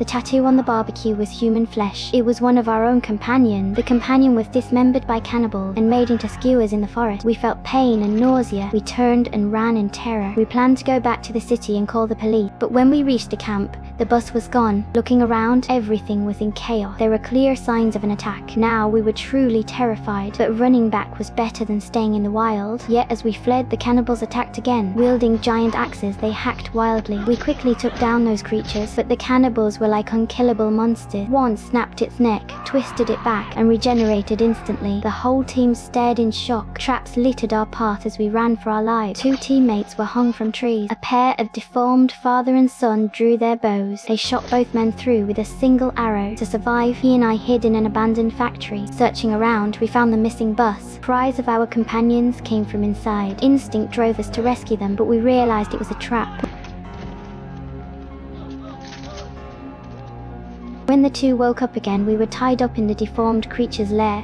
tattoo on the barbecue was human flesh. It was one of our own companions. The companion was dismembered by cannibals and made into skewers in the forest. We felt pain and nausea. We turned and ran in terror. We planned to go back to the city and call the police. But when we reached the camp, the bus was gone. Looking around, everything was in chaos. There were clear signs of an attack. Now we were truly terrified, but running back was better than staying in the wild. Yet as we fled, the cannibals attacked again. Wielding giant axes, they hacked wildly. We quickly took down those creatures, but the cannibals were like unkillable monsters. One snapped its neck, twisted it back, and regenerated instantly. The whole team stared in shock. Traps littered our path as we ran for our lives. Two teammates were hung from trees. A pair of deformed father and son drew their bows. They shot both men through with a single arrow. To survive, he and I hid in an abandoned factory. Searching around, we found the missing bus. Cries of our companions came from inside. Instinct drove us to rescue them, but we realized it was a trap. When the two woke up again, we were tied up in the deformed creature's lair.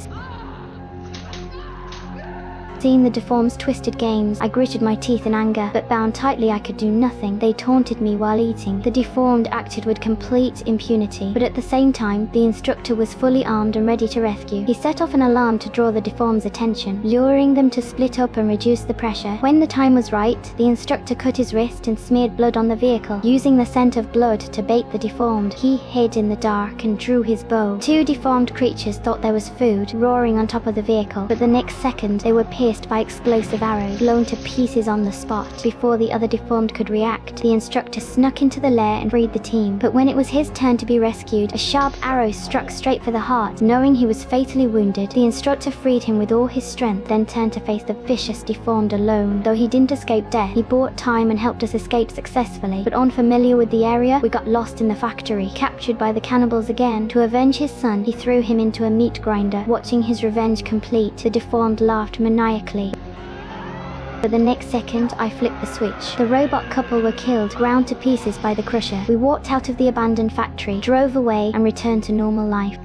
Seeing the deformed's twisted games, I gritted my teeth in anger, but bound tightly I could do nothing. They taunted me while eating. The deformed acted with complete impunity, but at the same time, the instructor was fully armed and ready to rescue. He set off an alarm to draw the deformed's attention, luring them to split up and reduce the pressure. When the time was right, the instructor cut his wrist and smeared blood on the vehicle. Using the scent of blood to bait the deformed, he hid in the dark and drew his bow. Two deformed creatures thought there was food roaring on top of the vehicle, but the next second they were pierced by explosive arrows, blown to pieces on the spot. Before the other deformed could react, the instructor snuck into the lair and freed the team. But when it was his turn to be rescued, a sharp arrow struck straight for the heart. Knowing he was fatally wounded, the instructor freed him with all his strength, then turned to face the vicious deformed alone. Though he didn't escape death, he bought time and helped us escape successfully. But unfamiliar with the area, we got lost in the factory, captured by the cannibals again. To avenge his son, he threw him into a meat grinder. Watching his revenge complete, the deformed laughed maniacally. But the next second, I flipped the switch. The robot couple were killed, ground to pieces by the crusher. We walked out of the abandoned factory, drove away, and returned to normal life.